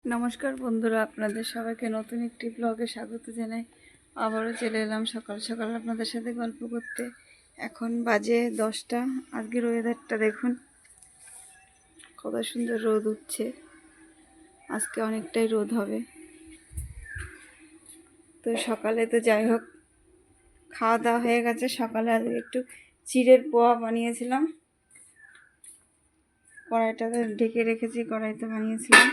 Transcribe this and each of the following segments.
নমস্কার বন্ধুরা, আপনাদের সবাইকে নতুন একটি ব্লগে স্বাগত জানাই। আবারও চলে এলাম সকাল সকাল আপনাদের সাথে গল্প করতে। এখন বাজে 10টা। আজকের ওয়েদারটা দেখুন, কত সুন্দর রোদ উঠছে। আজকে অনেকটাই রোদ হবে। তো সকালে তো যাই হোক খাওয়া দাওয়া হয়ে গেছে। সকালে আজকে একটু চিড়ের পোয়া বানিয়েছিলাম, কড়াইটাতে ঢেকে রেখেছি, কড়াইতে বানিয়েছিলাম।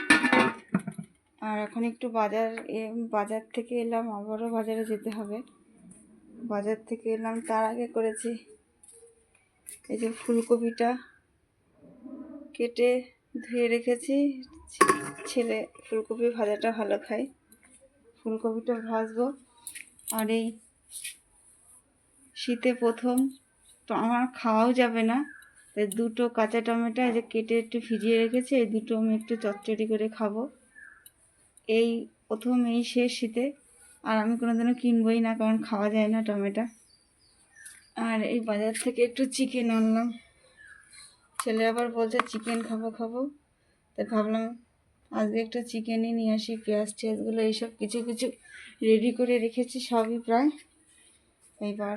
আর এখন একটু বাজার থেকে এলাম, আবারও বাজারে যেতে হবে। বাজার থেকে এলাম, তার আগে করেছি এই যে ফুলকপিটা কেটে ধুয়ে রেখেছি। ছেলে ফুলকপি ভাজাটা ভালো খায়, ফুলকপিটা ভাজবো। আর এই শীতে প্রথম তো আমার খাওয়াও যাবে না, তাই দুটো কাঁচা টমেটো যে কেটে একটু ভিজিয়ে রেখেছি, এই দুটো আমি একটু চচ্চড়ি করে খাবো। এই প্রথম এই শেষ শীতে। আর আমি কোনোদিনও কিনবই না, কারণ খাওয়া যায় না টমেটো। আর এই বাজার থেকে একটু চিকেন আনলাম। ছেলে আবার বলছে চিকেন খাবো, তাই ভাবলাম আজকে একটু চিকেনই নিয়ে আসি। পেঁয়াজ টিয়াজগুলো এইসব কিছু কিছু রেডি করে রেখেছি, সবই প্রায়। এইবার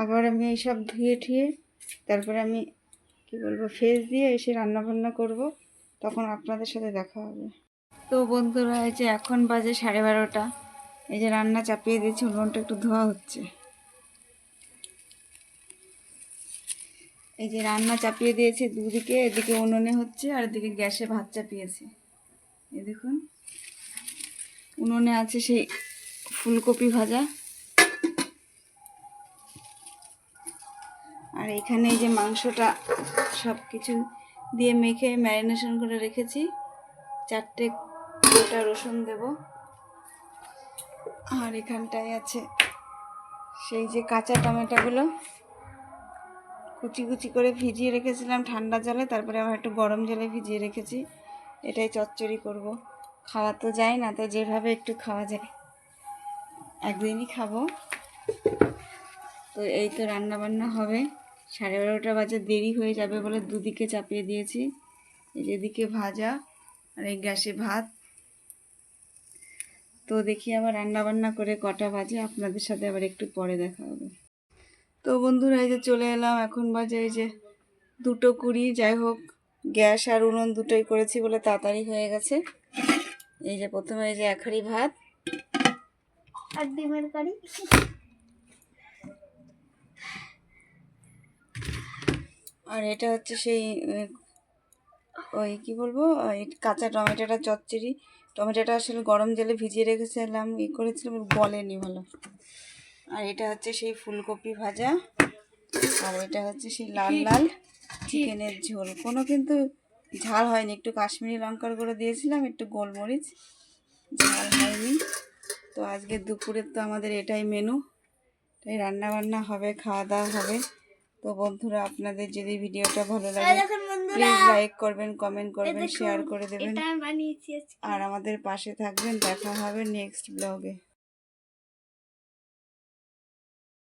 আবার আমি এইসব ধুয়ে ঠিয়ে তারপরে আমি ফেস দিয়ে এসে রান্নাবান্না করব, তখন আপনাদের সাথে দেখা হবে। তো বন্ধুরা, এই যে এখন বাজে 12:30। এই যে রান্না চাপিয়ে দিয়েছি, উনুনটা একটু ধোয়া হচ্ছে। এই যে রান্না চাপিয়ে দিয়েছি দুদিকে, এদিকে উনুনে হচ্ছে আর এদিকে গ্যাসে ভাত চাপিয়েছি। এই দেখুন, উনুনে আছে সেই ফুলকপি ভাজা। আর এখানে এই যে মাংসটা সব কিছু দিয়ে মেখে ম্যারিনেশন করে রেখেছি। 4টে গোটা রসুন দেব। আর এখানটায় আছে সেই যে কাঁচা টমেটোগুলো কুচি কুচি করে ভিজিয়ে রেখেছিলাম ঠান্ডা জলে, তারপরে আবার একটু গরম জলে ভিজিয়ে রেখেছি। এটাই চচ্চড়ি করব। খাওয়া তো যায় না, তাই যেভাবে একটু খাওয়া যায় একদিনই খাবো। তো এই তো রান্না বান্না হবে। 12:30 বাজে, দেরি হয়ে যাবে বলে দুদিকে চাপিয়ে দিয়েছি। এই যেদিকে ভাজা আর এই গ্যাসে ভাত। তো দেখি আবার রান্না বান্না করে কটা বাজে, আপনাদের সাথে আবার একটু পরে দেখা হবে। তো বন্ধুরা, এই যে চলে এলাম, এখন বাজে এই যে 2:20। যাই হোক, গ্যাস আর উনুন দুটোই করেছি বলে তাড়াতাড়ি হয়ে গেছে। এই যে প্রথমে এই যে 1 হাঁড়ি ভাত আর ডিমের কারি। আর এটা হচ্ছে সেই ওই কাঁচা টমেটোটা চচ্চড়ি। টমেটোটা আসলে গরম জলে ভিজিয়ে রেখেছিলাম, করেছিলাম, গলেনি ভালো। আর এটা হচ্ছে সেই ফুলকপি ভাজা। আর এটা হচ্ছে সেই লাল লাল চিকেনের ঝোল। কোনো কিন্তু ঝাল হয়নি, একটু কাশ্মীরি লঙ্কার গুঁড়ো দিয়েছিলাম, একটু গোলমরিচ, ঝাল হয়নি। তো আজকে দুপুরের তো আমাদের এটাই মেনু। তাই রান্না বান্না হবে, খাওয়া দাওয়া হবে। তো বন্ধুরা, আপনাদের যদি ভিডিওটা ভালো লাগে প্লিজ লাইক করবেন, কমেন্ট করবেন, শেয়ার করে দেবেন। আর আমাদের পাশে থাকবেন। দেখা হবে নেক্সট ব্লগে।